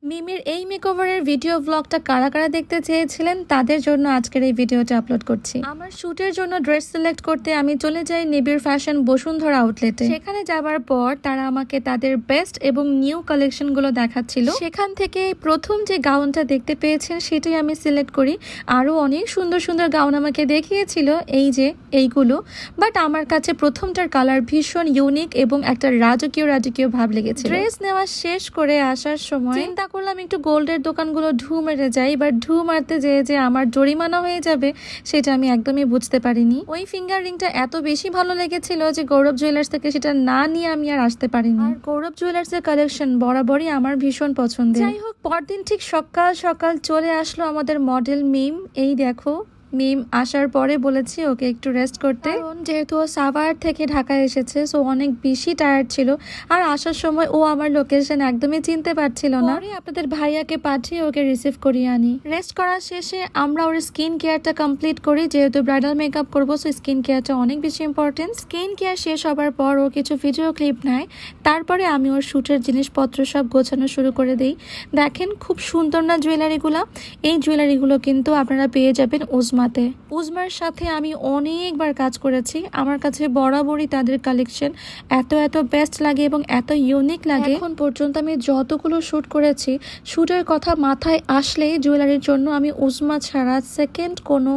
মিমির এই মেকওভারের ভিডিও ব্লগটা কারা কারা দেখতে চেয়েছিলেন তাদের জন্য আজকের এই ভিডিওটা আপলোড করছি। আমার শুটের জন্য ড্রেস সিলেক্ট করতে আমি চলে যাই নিবিড় ফ্যাশন বসুন্ধরা আউটলেটে। সেখানে যাবার পর তারা আমাকে তাদের বেস্ট এবং নিউ কালেকশনগুলো দেখাচ্ছিল। সেখান থেকে প্রথম যে গাউনটা দেখতে পেয়েছেন সেটাই আমি সিলেক্ট করি। আরও অনেক সুন্দর সুন্দর গাউন আমাকে দেখিয়েছিল এইগুলো, বাট আমার কাছে প্রথমটার কালার ভীষণ ইউনিক এবং একটা রাজকীয় ভাব লেগেছে। ড্রেস নেওয়া শেষ করে আসার সময় চিন্তা করলাম একটু গোল্ডের দোকানগুলো ঢু মেরে যাই, বাট ঢু মারতে যেয়ে যে আমার জরিমানা হয়ে যাবে সেটা আমি একদমই বুঝতে পারিনি। ওই ফিঙ্গার রিংটা এত বেশি ভালো লেগেছিল যে গৌরব জুয়েলার্স থেকে সেটা না নিয়ে আমি আর আসতে পারিনি। আর গৌরব জুয়েলার্স এর কালেকশন বরাবরই আমার ভীষণ পছন্দের। যাই হোক, পরদিন ঠিক সকাল সকাল চলে আসলো আমাদের মডেল মিম। এই দেখো, মিম আসার পরে বলেছি ওকে একটু রেস্ট করতে, কারণ যেহেতু ও সাভার থেকে ঢাকায় এসেছে, সো অনেক বেশি টায়ার্ড ছিল। আর আসার সময় ও আমার লোকেশন একদমই চিনতে পারছিল না। আপনাদের ভাইয়াকে পাঠিয়ে ওকে রিসিভ করিয়ে আনি। রেস্ট করার শেষে আমরা ওর স্কিন কেয়ারটা কমপ্লিট করি, যেহেতু ব্রাইডাল মেকআপ করবো, সো স্কিন কেয়ারটা অনেক বেশি ইম্পর্টেন্ট। স্কিন কেয়ার শেষ হবার পর ও কিছু ভিডিও ক্লিপ নেয়, তারপরে আমি ওর শুটের জিনিসপত্র সব গোছানো শুরু করে দিই। দেখেন খুব সুন্দর না জুয়েলারিগুলো? এই জুয়েলারিগুলো কিন্তু আপনারা পেয়ে যাবেন উজমার সাথে আমি অনেকবার কাজ করেছি। আমার কাছে বরাবরই তাদের কালেকশন এত বেস্ট লাগে এবং এত ইউনিক লাগে। এখন পর্যন্ত আমি যতগুলো শ্যুট করেছি, শ্যুটের কথা মাথায় আসলেই জুয়েলারির জন্য আমি উজমা ছাড়া সেকেন্ড কোনো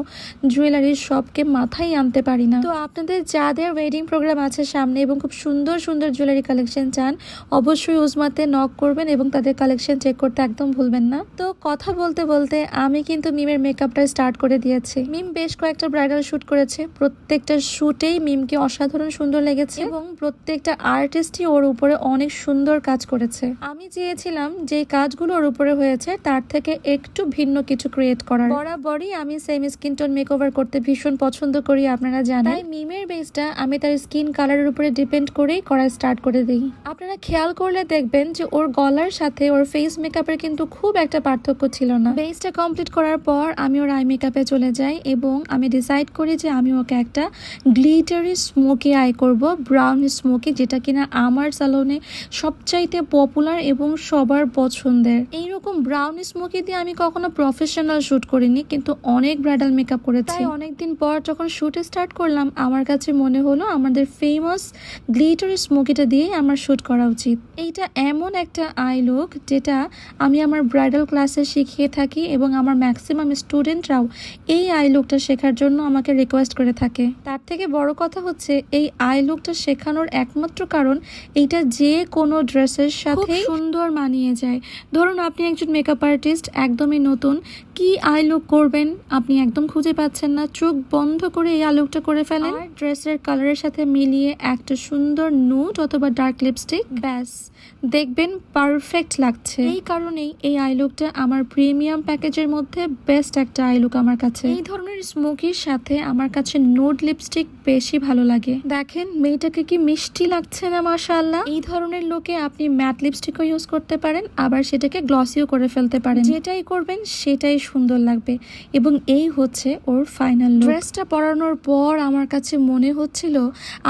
জুয়েলারির শপকে মাথায় আনতে পারি না। তো আপনাদের যাদের ওয়েডিং প্রোগ্রাম আছে সামনে এবং খুব সুন্দর সুন্দর জুয়েলারি কালেকশন চান, অবশ্যই উজমাতে নক করবেন এবং তাদের কালেকশন চেক করতে একদম ভুলবেন না। তো কথা বলতে বলতে আমি কিন্তু মিমের মেকআপটা স্টার্ট করে দিয়েছি। মিম বেশ কয়েকটা ব্রাইডাল শুট করেছে, প্রত্যেকটা শুটেই মিমকে অসাধারণ সুন্দর লেগেছে এবং প্রত্যেকটা আর্টিস্টই ওর উপরে অনেক সুন্দর কাজ করেছে। আমি চেয়েছিলাম যে কাজগুলো ওর উপরে হয়েছে তার থেকে একটু ভিন্ন কিছু ক্রিয়েট করার। বরাবরই আমি সেম স্কিন টোন মেকওভার করতে ভীষণ পছন্দ করি, আপনারা জানেন। তাই মিমের বেসটা আমি তার স্কিন কালারের উপরে ডিপেন্ড করেই করা স্টার্ট করে দিই। আপনারা খেয়াল করলে দেখবেন যে ওর গলার সাথে ওর ফেস মেকআপের কিন্তু খুব একটা পার্থক্য ছিল না। বেসটা কমপ্লিট করার পর আমি ওর আই মেকআপে চলে যাই এবং আমি ডিসাইড করি যে আমি ওকে একটা গ্লিটারি স্মোকি আই করব, ব্রাউন স্মোকি, যেটা কিনা আমার সালনে সবচাইতে পপুলার এবং সবার পছন্দের। এইরকম ব্রাউন স্মোকি দিয়ে আমি কখনো প্রফেশনাল শুট করিনি, কিন্তু অনেক ব্রাইডাল মেকআপ করেছি। অনেকদিন পর যখন শুট স্টার্ট করলাম, আমার কাছে মনে হলো আমাদের ফেমাস গ্লিটারি স্মোকিটা দিয়ে আমার শুট করা উচিত। এইটা এমন একটা আই লুক যেটা আমি আমার ব্রাইডাল ক্লাসে শিখিয়ে থাকি এবং আমার ম্যাক্সিমাম স্টুডেন্টরাও এই আই লুকটা শেখার জন্য আমাকে রিকোয়েস্ট করে থাকে। তার থেকে বড় কথা হচ্ছে এই আই লুকটা শেখানোর একমাত্র কারণ এইটা যে কোনো ড্রেসের সাথে সুন্দর মানিয়ে যায়। ধরুন আপনি একজন মেকআপ আর্টিস্ট, একদমই নতুন, কি আই লুক করবেন আপনি একদম খুঁজে পাচ্ছেন না, চোখ বন্ধ করে এই আই লুকটা করে ফেলেন, আর ড্রেসের কালারের সাথে মিলিয়ে একটা সুন্দর নুড অথবা ডার্ক লিপস্টিক, ব্যাস দেখবেন পারফেক্ট লাগছে। এই কারণেই এই আই লুকটা আমার প্রিমিয়াম প্যাকেজের মধ্যে বেস্ট একটা আই লুক আমার কাছে। এই ধরনের স্মোকির সাথে আমার কাছে নুড লিপস্টিক বেশি ভালো লাগে। দেখেন মেয়েটাকে কি মিষ্টি লাগছে না মাশাআল্লাহ। এই ধরনের লুকে আপনি ম্যাট লিপস্টিকও ইউজ করতে পারেন, আবার সেটাকে গ্লসিও করে ফেলতে পারেন। যেটাই করবেন সেটাই সুন্দর লাগবে। এবং এই হচ্ছে ওর ফাইনাল লুক। ড্রেসটা পরানোর পর আমার কাছে মনে হচ্ছিল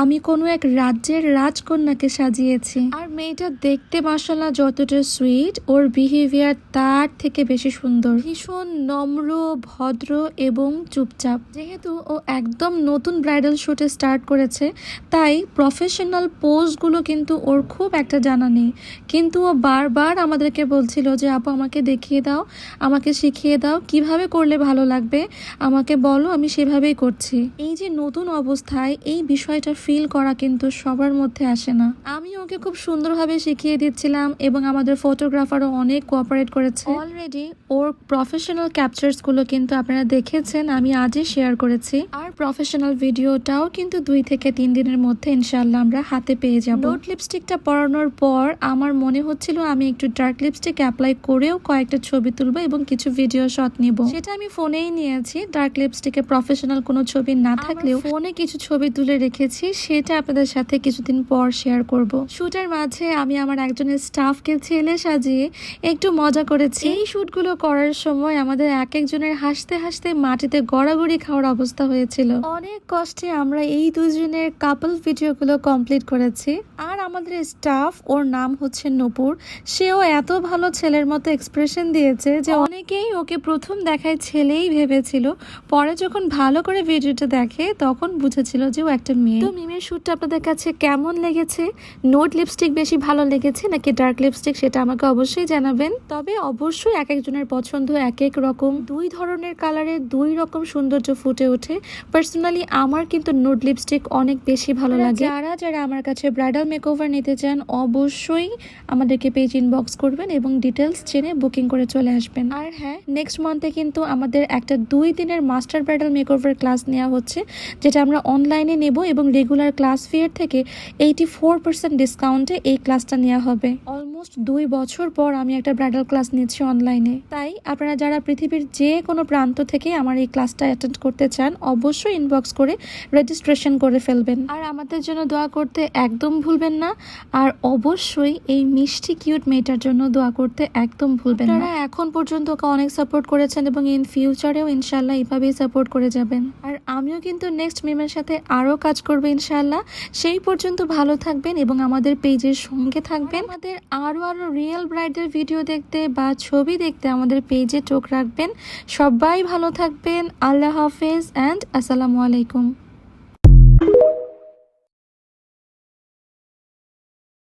আমি কোনো এক রাজ্যের রাজকন্যাকে সাজিয়েছি। আর মেয়েটা দেখতে মাশাআল্লাহ যতটা সুইট, ওর বিহেভিয়ার তার থেকে বেশি সুন্দর। ভীষণ নম্র, ভদ্র এবং চুপচাপ। যেহেতু ও একদম নতুন ব্রাইডাল শুটে স্টার্ট করেছে, তাই প্রফেশনাল পোজগুলো কিন্তু ওর খুব একটা জানা নেই, কিন্তু ও বারবার আমাদেরকে বলছিল যে আপু আমাকে দেখিয়ে দাও, আমাকে শিখিয়ে দাও, কিভাবে করলে ভালো লাগবে আমাকে বলো, আমি সেভাবেই করছি। এই যে নতুন অবস্থায় এই বিষয়টা ফিল করা কিন্তু সবার মধ্যে আসে না। আমি ওকে খুব সুন্দরভাবে শিখিয়ে দিচ্ছিলাম এবং আমাদের ফটোগ্রাফারও অনেক কোঅপারেট করেছে। অলরেডি ওর প্রফেশনাল ক্যাপচার্স গুলো কিন্তু আপনারা দেখেছেন, আমি আজই শেয়ার করেছি। আর প্রফেশনাল ভিডিওটাও কিন্তু 2 থেকে 3 দিনের মধ্যে ইনশাআল্লাহ আমরা হাতে পেয়ে যাব। নোট লিপস্টিকটা পরানোর পর আমার মনে হচ্ছিল আমি একটু ডার্ক লিপস্টিক অ্যাপ্লাই করেও কয়েকটা ছবি তুলবো এবং কিছু ভিডিও শট নিব। সেটা আমি ফোনেই নিয়েছি, ডার্ক লিপস্টিকে প্রফেশনাল কোনো ছবি না থাকলেও ফোনে কিছু ছবি তুলে রেখেছি, সেটা আপনাদের সাথে কিছুদিন পর শেয়ার করব। শুটের মাঝে আমি আমার একজনের স্টাফকে ছেলে সাজিয়ে একটু মজা করেছি। এই শুটগুলো করার সময় আমাদের এক একজনের হাসতে হাসতে মাটিতে গড়াগড়ি খাওয়ার অবস্থা হয়েছিল। অনেক কষ্টে আমরা এই দুজনের কাপল ভিডিওগুলো কমপ্লিট করেছি। আর আমাদের স্টাফ, ওর নাম হচ্ছে নূপুর, সেও এত ভালো ছেলের মতো এক্সপ্রেশন দিয়েছে যে অনেকেই ওকে প্রথম দেখায় ছেলেই ভেবেছিল, পরে যখন ভালো করে ভিডিওটা দেখে তখন বুঝেছিল যে ও একটা মেয়ে। তো মিমের শুটটা আপনাদের কাছে কেমন লেগেছে? নোট লিপস্টিক বেশি ভালো লেগেছে নাকি ডার্ক লিপস্টিক, সেটা আমাকে অবশ্যই জানাবেন। তবে অবশ্যই এক একজনের পছন্দ এক এক রকম, দুই ধরনের কালারে দুই রকম সৌন্দর্য ফুটে ওঠে। পার্সোনালি আমার কিন্তু নোট লিপস্টিক অনেক বেশি ভালো লাগে। যারা আমার কাছে ব্রাইডাল মেকওভার নিতে চান অবশ্যই আমাদেরকে পেজ ইনবক্স করবেন এবং ডিটেলস জেনে বুকিং করে চলে আসবেন। আর হ্যাঁ, নেক্সট মান্থে কিন্তু আমাদের একটা 2 দিনের মাস্টার ব্রাইডাল মেকওভার ক্লাস নেওয়া হচ্ছে, যেটা আমরা অনলাইনে নেব এবং রেগুলার ক্লাস ফি এর থেকে 84% ডিসকাউন্টে এই ক্লাসটা নেওয়া হবে। অলমোস্ট 2 বছর পর আমি একটা ব্রাইডাল ক্লাস নিচ্ছি অনলাইনে। তাই আপনারা যারা পৃথিবীর যে কোনো প্রান্ত থেকে আমার এই ক্লাসটা অ্যাটেন্ড করতে চান অবশ্যই ইনবক্স করে রেজিস্ট্রেশন করে ফেলবেন। আর আমাদের জন্য দোয়া করতে একদম ভুলবেন না। আর অবশ্যই এই মিষ্টি কিউট মেয়েটার জন্য দোয়া করতে একদম ভুলবেন না। আপনারা এখন পর্যন্ত ওকে অনেক সাপোর্ট করেছেন এবং ইন ফিউচারেও ইনশাল্লাহ এইভাবেই সাপোর্ট করে যাবেন। আর আমিও কিন্তু নেক্সট মিমের সাথে আরও কাজ করবো ইনশাল্লাহ। সেই পর্যন্ত ভালো থাকবেন এবং আমাদের পেজের সঙ্গে থাকবেন। আমাদের আরও রিয়েল ব্রাইডের ভিডিও দেখতে বা ছবি দেখতে আমাদের পেজে চোখ রাখবেন। সবাই ভালো থাকবেন। আল্লাহ হাফেজ অ্যান্ড আসসালামু আলাইকুম।